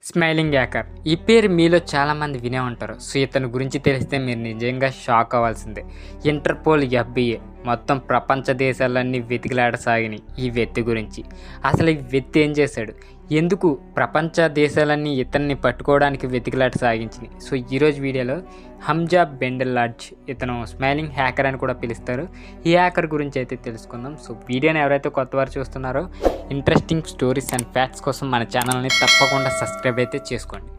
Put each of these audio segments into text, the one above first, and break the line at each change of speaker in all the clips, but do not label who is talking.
Smiling hacker ఈ పేరు మీలో చాలామంది వినే ఉంటారు. సో ఇతని గురించి తెలిస్తే మీరు నిజంగా షాక్ అవ్వాల్సిందే. ఇంటర్పోల్, FBI మొత్తం ప్రపంచ దేశాలన్నీ వెతికిలాడసాగినాయి ఈ వ్యక్తి గురించి. అసలు ఈ వ్యక్తి ఏం చేశాడు, ఎందుకు ప్రపంచ దేశాలన్నీ ఇతన్ని పట్టుకోవడానికి వెతికిలాట సాగించినాయి. సో ఈరోజు వీడియోలో హంజా బెండెల్లాడ్జ్, ఇతను స్మైలింగ్ హ్యాకర్ అని కూడా పిలుస్తారు, ఈ హ్యాకర్ గురించి అయితే తెలుసుకుందాం. సో వీడియోని ఎవరైతే కొత్తవారు చూస్తున్నారో ఇంట్రెస్టింగ్ స్టోరీస్ అండ్ ఫ్యాక్ట్స్ కోసం మన ఛానల్ని తప్పకుండా సబ్స్క్రైబ్ అయితే చేసుకోండి.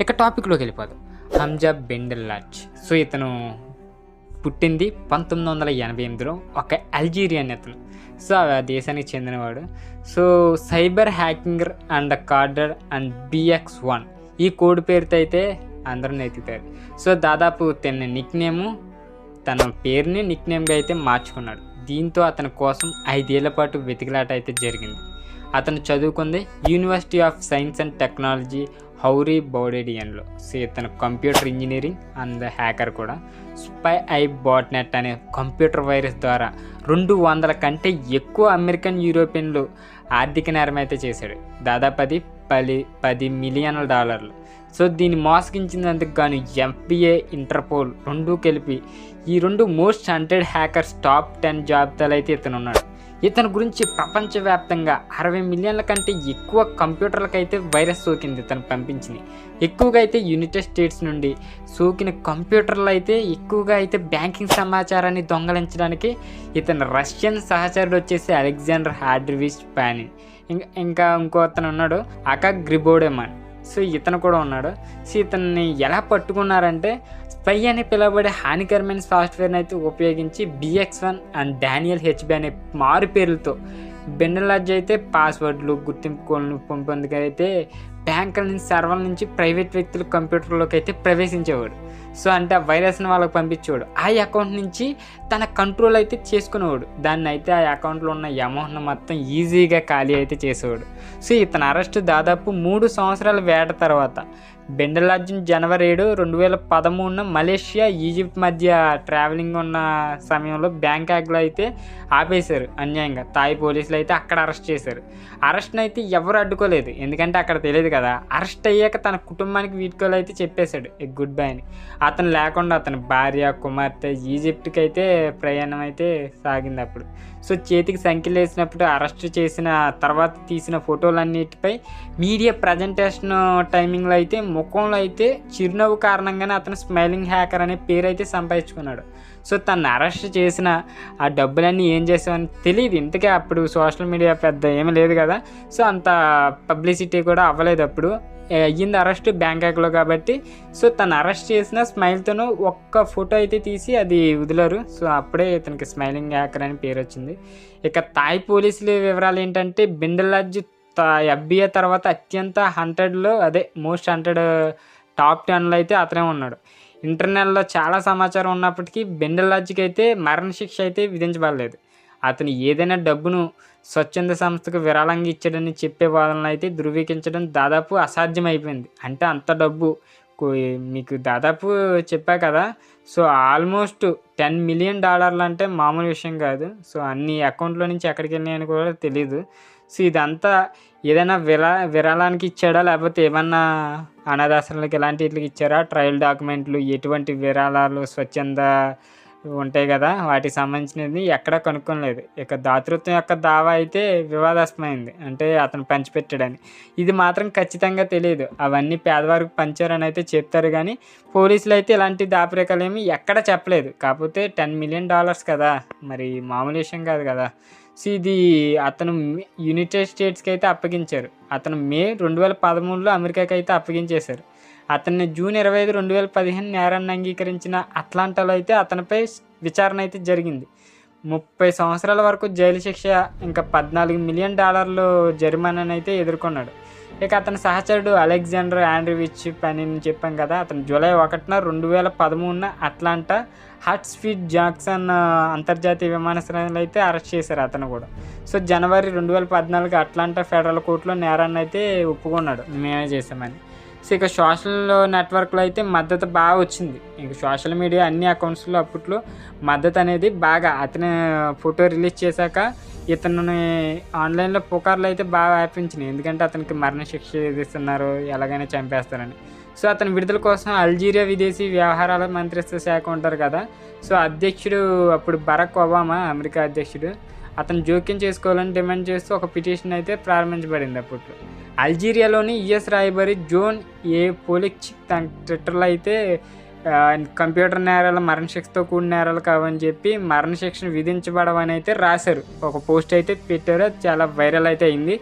ఇక టాపిక్లోకి వెళ్ళిపోదాం. హంజా బెండెల్లాడ్జ్, సో ఇతను పుట్టింది 1988లో ఒక అల్జీరియన్ ఇతను. సో ఆ దేశానికి చెందినవాడు. So cyber hacker and carder and BX1 ఈ కోడ్ పేరుతో అయితే అందరూ ఎత్తుతారు. సో దాదాపు తన పేరుని నిక్నేమ్గా అయితే మార్చుకున్నాడు. దీంతో అతని కోసం 5 ఏళ్ల పాటు వెతికిలాట అయితే జరిగింది. అతను చదువుకుంది university of science and technology Houari బౌడేడియన్లో. సో ఇతను కంప్యూటర్ ఇంజనీరింగ్ అండ్ హ్యాకర్ కూడా. స్పై ఐ బాట్నెట్ అనే కంప్యూటర్ వైరస్ ద్వారా 200 కంటే ఎక్కువ అమెరికన్ యూరోపియన్లు ఆర్థిక నేరం అయితే చేశాడు. దాదాపు అది $10 మిలియన్ల. సో దీన్ని మోసగించినందుకు గాను FBI, ఇంటర్పోల్ రెండూ కలిపి ఈ 2 మోస్ట్ వాంటెడ్ హ్యాకర్స్ టాప్ 10 జాబితాలు అయితే ఇతను ఉన్నాడు. ఇతని గురించి ప్రపంచవ్యాప్తంగా 60 మిలియన్ల కంటే ఎక్కువ కంప్యూటర్లకైతే వైరస్ సోకింది. ఇతను పంపించింది ఎక్కువగా అయితే యునైటెడ్ స్టేట్స్ నుండి సోకిన కంప్యూటర్లు అయితే ఎక్కువగా అయితే బ్యాంకింగ్ సమాచారాన్ని దొంగలించడానికి ఇతను రష్యన్ సహచరుడు వచ్చేసి అలెగ్జాండర్ హార్డ్రివిచ్ పానిన్, ఇంకా ఇంకో అతను ఉన్నాడు అకా గ్రిబోడెమాన్. సో ఇతను కూడా ఉన్నాడు. సో ఇతన్ని ఎలా పట్టుకున్నారంటే స్పై అని పిలువబడే హానికరమైన సాఫ్ట్వేర్ని అయితే ఉపయోగించి BX1 అండ్ డానియల్ HB అనే మారు పేర్లతో బెండెల్లాడ్జ్ అయితే పాస్వర్డ్లు, గుర్తింపు కోడ్లు పొందేందుకు అయితే బ్యాంకుల నుంచి, సర్వర్ల నుంచి ప్రైవేట్ వ్యక్తుల కంప్యూటర్లోకి అయితే ప్రవేశించేవాడు. సో అంటే ఆ వైరస్ని వాళ్ళకి పంపించేవాడు. ఆ అకౌంట్ నుంచి తన కంట్రోల్ అయితే చేసుకునేవాడు. దాన్ని అయితే ఆ అకౌంట్లో ఉన్న అమౌంట్ను మొత్తం ఈజీగా ఖాళీ అయితే చేసేవాడు. సో ఇతని అరెస్ట్ దాదాపు 3 సంవత్సరాల వేట తర్వాత బెండెల్లాడ్జ్ జనవరి 7, 2013 మలేషియా, ఈజిప్ట్ మధ్య ట్రావెలింగ్ ఉన్న సమయంలో బ్యాంకాక్లో అయితే ఆపేశారు అన్యాయంగా. థాయ్ పోలీసులు అయితే అక్కడ అరెస్ట్ చేశారు. అరెస్ట్ని అయితే ఎవరు అడ్డుకోలేదు, ఎందుకంటే అక్కడ తెలియదు కదా. అరెస్ట్ అయ్యాక తన కుటుంబానికి వీడ్కోలు అయితే చెప్పేశాడు గుడ్ బై అని. అతను లేకుండా అతని భార్య, కుమార్తె ఈజిప్ట్కి అయితే ప్రయాణం అయితే సాగింది అప్పుడు. సో చేతికి సంఖ్యలు వేసినప్పుడు అరెస్ట్ చేసిన తర్వాత తీసిన ఫోటోలన్నిటిపై మీడియా ప్రజెంటేషన్ టైమింగ్లో అయితే ముఖంలో అయితే చిరునవ్వు కారణంగానే అతను స్మైలింగ్ హ్యాకర్ అనే పేరు అయితే సంపాదించుకున్నాడు. సో తను అరెస్ట్ చేసిన ఆ డబ్బులన్నీ ఏం చేసామని తెలియదు. ఇంతకే అప్పుడు సోషల్ మీడియా పెద్ద ఏమీ లేదు కదా. సో అంత పబ్లిసిటీ కూడా అవ్వలేదు. అప్పుడు అయ్యింది అరెస్ట్ బ్యాంకాక్లో కాబట్టి. సో తను అరెస్ట్ చేసిన స్మైల్తోనూ ఒక్క ఫోటో అయితే తీసి అది వదిలారు. సో అప్పుడే ఇతనికి స్మైలింగ్ హ్యాకర్ అని పేరు వచ్చింది. ఇక థాయ్ పోలీసుల వివరాలు ఏంటంటే బెండెల్లాడ్జ్ FBI తర్వాత అత్యంత మోస్ట్ హంటెడ్ టాప్ 10లో అయితే అతనే ఉన్నాడు. ఇంటర్నెట్లో చాలా సమాచారం ఉన్నప్పటికీ బెండెల్లాడ్జ్కి అయితే మరణశిక్ష అయితే విధించబడలేదు. అతను ఏదైనా డబ్బును స్వచ్ఛంద సంస్థకు విరాళంగా ఇచ్చాడని చెప్పే వాదనలు అయితే ధృవీకరించడం దాదాపు అసాధ్యమైపోయింది. అంటే అంత డబ్బు మీకు దాదాపు చెప్పా కదా. సో ఆల్మోస్ట్ $10 మిలియన్ అంటే మామూలు విషయం కాదు. సో అన్ని అకౌంట్లో నుంచి ఎక్కడికి వెళ్ళాయని కూడా తెలీదు. సో ఇదంతా ఏదైనా విరాళానికి ఇచ్చాడా, లేకపోతే ఏమన్నా అనాథాశ్రమాలకు ఇలాంటి వీటికి ఇచ్చారా, ట్రయల్ డాక్యుమెంట్లు, ఎటువంటి విరాళాలు స్వచ్ఛంద ఉంటాయి కదా వాటికి సంబంధించినది ఎక్కడా కనుక్కోలేదు. ఇక దాతృత్వం యొక్క దావా అయితే వివాదాస్పదమైంది, అంటే అతను పంచిపెట్టాడని. ఇది మాత్రం ఖచ్చితంగా తెలియదు. అవన్నీ పేదవారికి పంచారని అయితే చెప్తారు, కానీ పోలీసులు అయితే ఇలాంటి దాపరికాలు ఏమి ఎక్కడ చెప్పలేదు. కాకపోతే $10 మిలియన్ కదా, మరి మామూలు విషయం కాదు కదా. సో ఇది అతను యునైటెడ్ స్టేట్స్కి అయితే అప్పగించారు. అతను మే 2013లో అమెరికాకి అయితే అప్పగించేశారు. అతన్ని జూన్ 25, 2015 నేరాన్ని అంగీకరించిన అట్లాంటాలో అయితే అతనిపై విచారణ అయితే జరిగింది. 30 సంవత్సరాల వరకు జైలు శిక్ష, ఇంకా $14 మిలియన్ జరిమానాను అయితే ఎదుర్కొన్నాడు. ఇక అతని సహచరుడు అలెగ్జాండర్ హార్డ్రివిచ్ పానిన్ చెప్పాం కదా. అతను జూలై 1, 2013 అట్లాంటా హార్ట్స్ఫీల్డ్ జాక్సన్ అంతర్జాతీయ విమానాశ్రయంలో అయితే అరెస్ట్ చేశారు అతను కూడా. సో జనవరి 2014 అట్లాంటా ఫెడరల్ కోర్టులో నేరాన్ని అయితే ఒప్పుకున్నాడు, మేమే చేసామని. సో ఇక సోషల్ నెట్వర్క్లో అయితే మద్దతు బాగా వచ్చింది. ఇంక సోషల్ మీడియా అన్ని అకౌంట్స్లో అప్పట్లో మద్దతు అనేది బాగా, అతని ఫోటో రిలీజ్ చేశాక ఇతన్ని ఆన్లైన్లో పుకార్లు అయితే బాగా వ్యాపించినాయి, ఎందుకంటే అతనికి మరణశిక్ష విధిస్తున్నారు, ఎలాగైనా చంపేస్తారని. సో అతని విడుదల కోసం అల్జీరియా విదేశీ వ్యవహారాల మంత్రిత్వ శాఖ ఉంటారు కదా, సో అధ్యక్షుడు అప్పుడు బరాక్ ఒబామా, అమెరికా అధ్యక్షుడు, అతను జోక్యం చేసుకోవాలని డిమాండ్ చేస్తూ ఒక పిటిషన్ అయితే ప్రారంభించబడింది. అప్పట్లో అల్జీరియాలోని యుఎస్ రాయబారి జోన్ ఏ పోలిక్ తన ట్విట్టర్లో అయితే కంప్యూటర్ నేరాలు మరణశిక్షతో కూడిన నేరాలు కావని చెప్పి మరణశిక్షను విధించబడవని అయితే రాశారు. ఒక పోస్ట్ అయితే పెట్టారు, అది చాలా వైరల్ అయితే అయింది.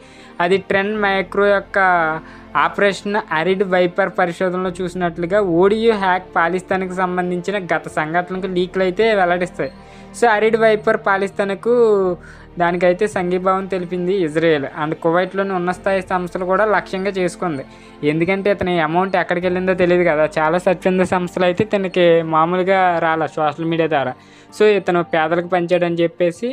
అది ట్రెండ్ మైక్రో యొక్క ఆపరేషన్ అరిడ్ వైపర్ పరిశోధనలో చూసినట్లుగా ఓడియో హ్యాక్ పాకిస్తాన్కి సంబంధించిన గత సంఘటనలకు లీక్లు అయితే వెల్లడిస్తాయి. సో అరిడ్ వైపర్ పాకిస్తాన్కు దానికైతే సంఘీభావం తెలిపింది ఇజ్రాయెల్ అండ్ కువైట్లోని ఉన్నత స్థాయి సంస్థలు కూడా లక్ష్యంగా చేసుకుంది. ఎందుకంటే ఇతని అమౌంట్ ఎక్కడికి వెళ్ళిందో తెలియదు కదా, చాలా స్వచ్ఛంద సంస్థలు అయితే తనకి మామూలుగా రాలే సోషల్ మీడియా ద్వారా. సో ఇతను పేదలకు పంచాడని చెప్పేసి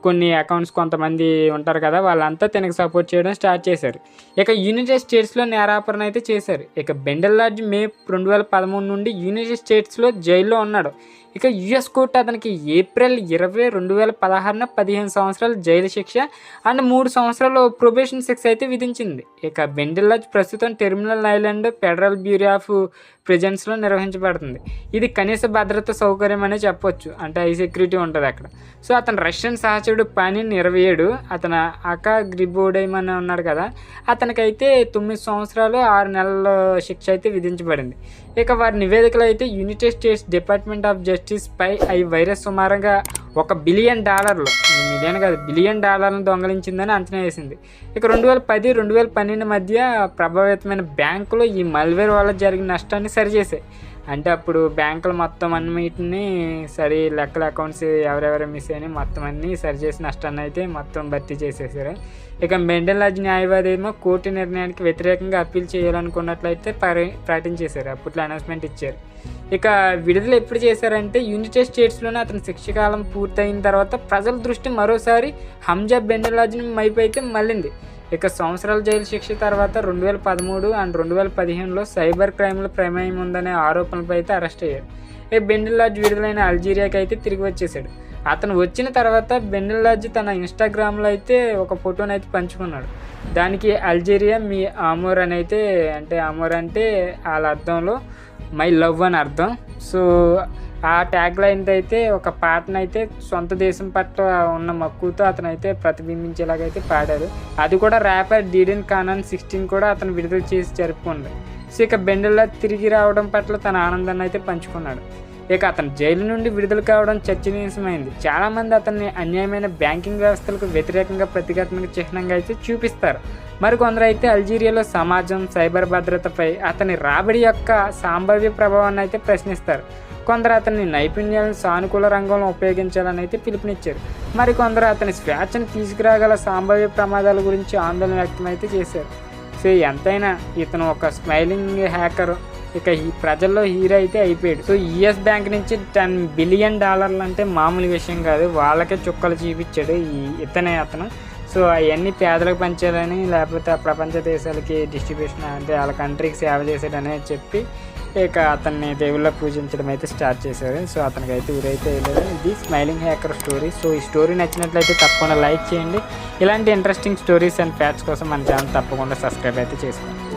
కొన్ని అకౌంట్స్ కొంతమంది ఉంటారు కదా, వాళ్ళంతా తనకి సపోర్ట్ చేయడం స్టార్ట్ చేశారు. ఇక యునైటెడ్ స్టేట్స్లో నేరాపరణ అయితే చేశారు. ఇక బెండెల్లార్జ్ మే 2013 నుండి యునైటెడ్ స్టేట్స్లో జైల్లో ఉన్నాడు. ఇక యుఎస్ కోర్టు అతనికి ఏప్రిల్ 20, 2016 15 సంవత్సరాల జైలు శిక్ష అండ్ 3 సంవత్సరాలు ప్రొబేషన్ శిక్ష అయితే విధించింది. ఇక బెండెల్లార్జ్ ప్రస్తుతం Terminal Island Federal Bureau of ప్రిజన్స్లో నిర్వహించబడుతుంది. ఇది కనీస భద్రత సౌకర్యం అనే చెప్పొచ్చు, అంటే హై సెక్యూరిటీ ఉంటుంది అక్కడ. సో అతను రష్యన్ సహచరుడు పానిన్ 27, అతను అకా గ్రిబోడైమన్ ఉన్నాడు కదా, అతనికైతే 9 సంవత్సరాలు 6 నెలల శిక్ష అయితే విధించబడింది. ఇక వారి నివేదికలు అయితే United States Department of Justice పై ఈ వైరస్ సుమారుగా $1 బిలియన్, మిలియన్ కాదు $1 బిలియన్ దొంగలించిందని అంచనా వేసింది. ఇక 2010, 2012 మధ్య ప్రభావితమైన బ్యాంకులో ఈ మల్వేర్ వల్ల జరిగిన నష్టాన్ని సరిచేసాయి. అంటే అప్పుడు బ్యాంకులు మొత్తం అన్నిటిని లెక్కల అకౌంట్స్ ఎవరెవరు మిస్ అయినా మొత్తం అన్నీ సరిచేసి నష్టాన్ని అయితే మొత్తం భర్తీ చేసేసారు. ఇక బెండెల్లార్జ్ న్యాయవాది ఏమో కోర్టు నిర్ణయానికి వ్యతిరేకంగా అప్పీల్ చేయాలనుకున్నట్లయితే ప్రకటించేశారు, అప్పట్లో అనౌన్స్మెంట్ ఇచ్చారు. ఇక విడుదల ఎప్పుడు చేశారంటే యునైటెడ్ స్టేట్స్లోనే అతని శిక్షకాలం పూర్తయిన తర్వాత ప్రజల దృష్టి మరోసారి హంజా బెండెల్లార్జ్ వైపు అయితే మళ్ళింది. ఇక సంవత్సరాల జైలు శిక్ష తర్వాత 2013 అండ్ 2015లో సైబర్ క్రైమ్లో ప్రమేయం ఉందనే ఆరోపణలపై అయితే అరెస్ట్ అయ్యాడు. ఇక బెండెల్లార్జ్ విడుదలైన అల్జీరియాకి అయితే తిరిగి వచ్చేసాడు. అతను వచ్చిన తర్వాత బెండెల్లార్జ్ తన ఇన్స్టాగ్రామ్లో అయితే ఒక ఫోటోని అయితే పంచుకున్నాడు. దానికి అల్జీరియా మీ ఆమోర్ అని అయితే, అంటే ఆమోర్ అంటే వాళ్ళ అర్థంలో మై లవ్ అని అర్థం. సో ఆ ట్యాగ్ లైన్ అయితే ఒక పాటను అయితే సొంత దేశం పట్ల ఉన్న మక్కువతో అతను అయితే ప్రతిబింబించేలాగైతే పాడారు. అది కూడా ర్యాపర్ డీడెన్ కానాన్ 16 కూడా అతను విడుదల చేసి జరుపుకుంది. సో ఇక బెండెల్లార్జ్ తిరిగి రావడం పట్ల తన ఆనందాన్ని అయితే పంచుకున్నాడు. ఇక అతను జైలు నుండి విడుదల కావడం చర్చనీయాంశమైంది. చాలామంది అతన్ని అన్యాయమైన బ్యాంకింగ్ వ్యవస్థలకు వ్యతిరేకంగా ప్రతిఘటనకు చిహ్నంగా అయితే చూపిస్తారు. మరికొందరు అయితే అల్జీరియాలో సమాజం, సైబర్ భద్రతపై అతని రాబడి యొక్క సంభావ్య ప్రభావాన్ని అయితే ప్రశ్నిస్తారు. కొందరు అతని నైపుణ్యాలను సానుకూల రంగంలో ఉపయోగించాలని అయితే పిలుపునిచ్చారు. మరికొందరు అతని స్వేచ్ఛను తీసుకురాగల సంభావ్య ప్రమాదాల గురించి ఆందోళన వ్యక్తం అయితే చేశారు. సో ఎంతైనా ఇతను ఒక స్మైలింగ్ హ్యాకర్, ఇక ఈ ప్రజల్లో హీరో అయితే అయిపోయాడు. సో యుఎస్ బ్యాంక్ నుంచి $10 బిలియన్ అంటే మామూలు విషయం కాదు, వాళ్ళకే చుక్కలు చూపించాడు అతను. సో అవన్నీ పేదలకు పంచాలని, లేకపోతే ఆ ప్రపంచ దేశాలకి డిస్ట్రిబ్యూషన్, అంటే వాళ్ళ కంట్రీకి సేవ చేసాడనే చెప్పి ఇక అతన్ని దేవుళ్ళ పూజించడం అయితే స్టార్ట్ చేశారు. సో అతనికి అయితే ఊరైతే వెళ్ళారు. ఇది స్మైలింగ్ హ్యాకర్ స్టోరీ. సో ఈ స్టోరీ నచ్చినట్లయితే తప్పకుండా లైక్ చేయండి. ఇలాంటి ఇంట్రెస్టింగ్ స్టోరీస్ అండ్ ఫ్యాక్ట్స్ కోసం మన ఛానల్ తప్పకుండా సబ్స్క్రైబ్ అయితే చేసుకోండి.